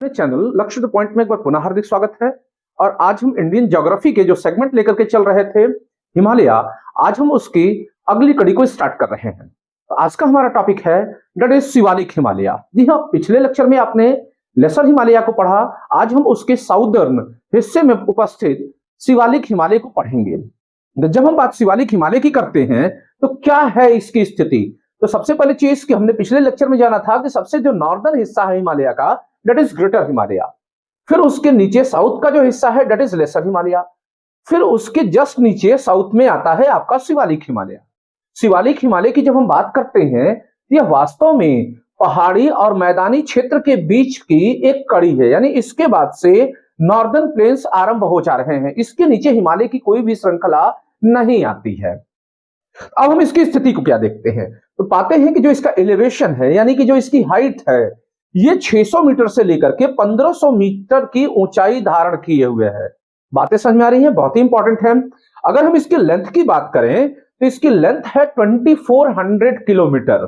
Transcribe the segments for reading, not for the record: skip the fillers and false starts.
अपने चैनल लक्ष्य the point में एक बार पुनः हार्दिक स्वागत है। और आज हम इंडियन ज्योग्राफी के जो सेगमेंट लेकर के चल रहे थे हिमालय, आज हम उसकी अगली कड़ी को स्टार्ट कर रहे हैं। तो आज का हमारा टॉपिक है दैट इज शिवालिक हिमालय। जी हाँ, पिछले लेक्चर में आपने लेसर हिमालय को पढ़ा, आज हम उसके साउदर्न हिस्से में उपस्थित शिवालिक हिमालय को पढ़ेंगे। जब हम बात शिवालिक हिमालय की करते हैं तो क्या है इसकी स्थिति, तो सबसे पहले चीज कि हमने पिछले लेक्चर में जाना था कि सबसे जो नॉर्दर्न हिस्सा है हिमालय का दैट इज ग्रेटर हिमालय, फिर उसके नीचे साउथ का जो हिस्सा है दैट इज लेसर हिमालय, फिर उसके जस्ट नीचे साउथ में आता है आपका शिवालिक हिमालय। शिवालिक हिमालय की जब हम बात करते हैं, यह वास्तव में पहाड़ी और मैदानी क्षेत्र के बीच की एक कड़ी है, यानी इसके बाद से नॉर्दर्न प्लेन्स आरंभ हो जा रहे हैं, इसके नीचे हिमालय की कोई भी श्रृंखला नहीं आती है। अब हम इसकी स्थिति को क्या देखते हैं, तो पाते हैं कि जो इसका एलिवेशन है, यानी कि जो इसकी हाइट है, ये 600 मीटर से लेकर के 1500 मीटर की ऊंचाई धारण किए हुए है। बातें समझ में आ रही हैं, बहुत ही इंपॉर्टेंट है। अगर हम इसकी लेंथ की बात करें तो इसकी लेंथ है 2400 किलोमीटर।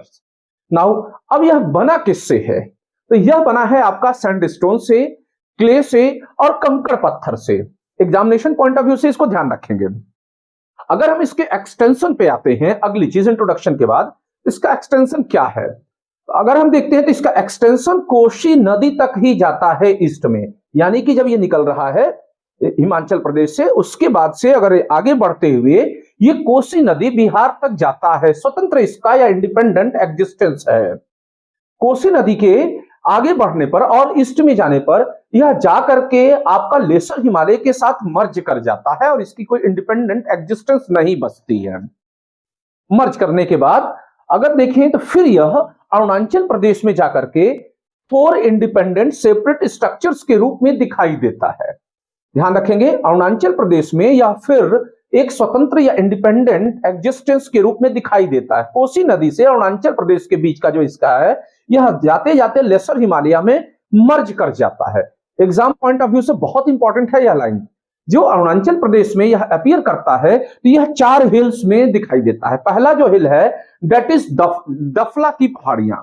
नाउ अब यह बना किससे है, तो यह बना है आपका सैंडस्टोन से, क्ले से और कंकड़ पत्थर से। एग्जामिनेशन पॉइंट ऑफ व्यू से इसको ध्यान रखेंगे। अगर हम इसके एक्सटेंशन पे आते हैं, अगली चीज इंट्रोडक्शन के बाद, इसका एक्सटेंशन क्या है, तो अगर हम देखते हैं तो इसका एक्सटेंशन कोसी नदी तक ही जाता है ईस्ट में, यानी कि जब ये निकल रहा है हिमाचल प्रदेश से, उसके बाद से अगर आगे बढ़ते हुए ये कोसी नदी बिहार तक जाता है। स्वतंत्र इसका या इंडिपेंडेंट एग्जिस्टेंस है। कोसी नदी के आगे बढ़ने पर और ईस्ट में जाने पर यह जाकर के आपका लेसर हिमालय के साथ मर्ज कर जाता है और इसकी कोई इंडिपेंडेंट एग्जिस्टेंस नहीं बचती है। मर्ज करने के बाद अगर देखें तो फिर यह अरुणाचल प्रदेश में जाकर के 4 इंडिपेंडेंट सेपरेट स्ट्रक्चर्स के रूप में दिखाई देता है। ध्यान रखेंगे, अरुणाचल प्रदेश में यह फिर एक स्वतंत्र या इंडिपेंडेंट एग्जिस्टेंस के रूप में दिखाई देता है। कोसी नदी से अरुणाचल प्रदेश के बीच का जो इसका है, यह जाते जाते लेसर हिमालय में मर्ज कर जाता है। एग्जाम पॉइंट ऑफ व्यू से बहुत इंपॉर्टेंट है यह लाइन। जो अरुणाचल प्रदेश में यह अपीयर करता है तो यह 4 हिल्स में दिखाई देता है। पहला जो हिल है दैट इज दफला की पहाड़ियां,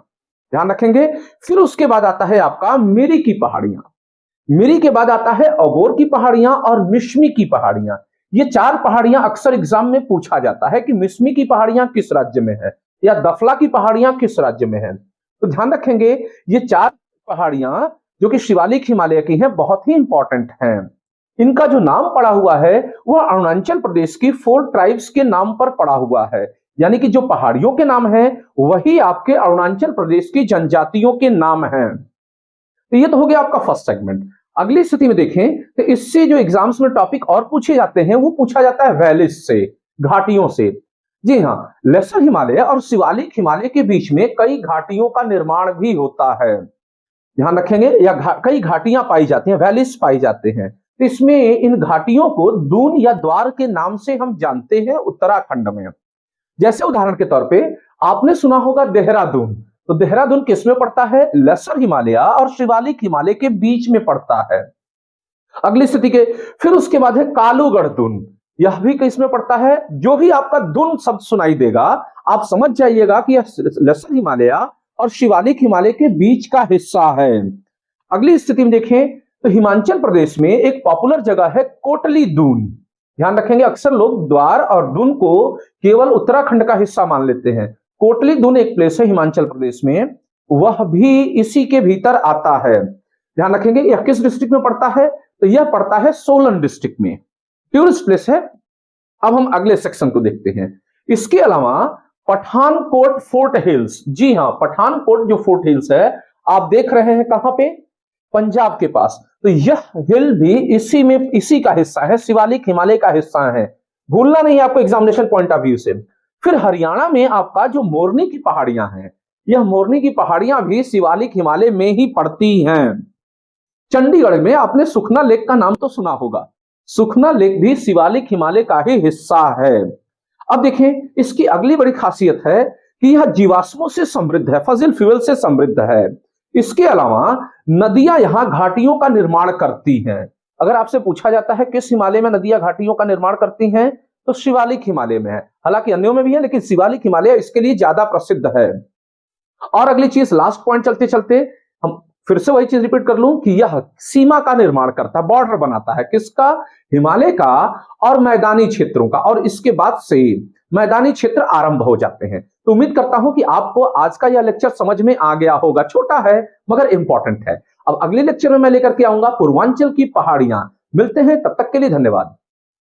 ध्यान रखेंगे। फिर उसके बाद आता है आपका मिरी की पहाड़ियां, मिरी के बाद आता है अबोर की पहाड़ियां और मिश्मी की पहाड़ियां। ये 4 पहाड़ियां अक्सर एग्जाम में पूछा जाता है कि मिश्मी की पहाड़ियां किस राज्य में है या दफला की पहाड़ियां किस राज्य में है। तो ध्यान रखेंगे ये 4 पहाड़ियां जो कि शिवालिक हिमालय की हैं, बहुत ही इंपॉर्टेंट हैं। इनका जो नाम पड़ा हुआ है वह अरुणाचल प्रदेश की 4 ट्राइब्स के नाम पर पड़ा हुआ है, यानी कि जो पहाड़ियों के नाम है वही आपके अरुणाचल प्रदेश की जनजातियों के नाम हैं। तो ये तो हो गया आपका फर्स्ट सेगमेंट। अगली स्थिति में देखें तो इससे जो एग्जाम्स में टॉपिक और पूछे जाते हैं वो पूछा जाता है वैलीज से, घाटियों से। जी हाँ, लेसर हिमालय और शिवालिक हिमालय के बीच में कई घाटियों का निर्माण भी होता है, ध्यान रखेंगे, या कई घाटियां पाई जाती हैं, वैलीज पाई जाते हैं। तो इसमें इन घाटियों को दून या द्वार के नाम से हम जानते हैं उत्तराखंड में। जैसे उदाहरण के तौर पे आपने सुना होगा देहरादून, तो देहरादून किसमें पड़ता है, लेसर हिमालय और शिवालिक हिमालय के बीच में पड़ता है। अगली स्थिति के फिर उसके बाद है कालूगढ़ दून, यह भी किसमें पड़ता है। जो भी आपका दून शब्द सुनाई देगा आप समझ जाइएगा कि यह लेसर हिमालय और शिवालिक हिमालय के बीच का हिस्सा है। अगली स्थिति में देखें तो हिमाचल प्रदेश में एक पॉपुलर जगह है कोटली दून, ध्यान रखेंगे। अक्सर लोग द्वार और दून को केवल उत्तराखंड का हिस्सा मान लेते हैं। कोटली दून एक प्लेस है हिमाचल प्रदेश में, वह भी इसी के भीतर आता है। ध्यान रखेंगे यह किस डिस्ट्रिक्ट में पड़ता है, तो यह पड़ता है सोलन डिस्ट्रिक्ट में, टूरिस्ट प्लेस है। अब हम अगले सेक्शन को देखते हैं। इसके अलावा पठानकोट फोर्ट हिल्स, जी हां, पठानकोट जो फोर्ट हिल्स है आप देख रहे हैं कहां पे, पंजाब के पास, तो यह हिल भी इसी का हिस्सा है, शिवालिक हिमालय का हिस्सा है, भूलना नहीं आपको एग्जामिनेशन पॉइंट ऑफ व्यू से। फिर हरियाणा में आपका जो मोरनी की पहाड़ियां हैं, यह मोरनी की पहाड़ियां भी शिवालिक हिमालय में ही पड़ती हैं। चंडीगढ़ में आपने सुखना लेक का नाम तो सुना होगा, सुखना लेक भी शिवालिक हिमालय का ही हिस्सा है। अब देखें इसकी अगली बड़ी खासियत है कि यह जीवाश्मों से समृद्ध है, फसिल फ्यूल से समृद्ध है। इसके अलावा नदियां यहां घाटियों का निर्माण करती हैं। अगर आपसे पूछा जाता है किस हिमालय में नदियां घाटियों का निर्माण करती हैं, तो शिवालिक हिमालय में है। हालांकि अन्यों में भी है लेकिन शिवालिक हिमालय इसके लिए ज्यादा प्रसिद्ध है। और अगली चीज लास्ट पॉइंट चलते चलते हम फिर से वही चीज रिपीट कर लूं कि यह सीमा का निर्माण करता है, बॉर्डर बनाता है, किसका? हिमालय का और मैदानी क्षेत्रों का, और इसके बाद से मैदानी क्षेत्र आरंभ हो जाते हैं। तो उम्मीद करता हूं कि आपको आज का यह लेक्चर समझ में आ गया होगा। छोटा है मगर इंपॉर्टेंट है। अब अगले लेक्चर में मैं लेकर के आऊंगा पूर्वांचल की पहाड़ियां। मिलते हैं, तब तक के लिए धन्यवाद।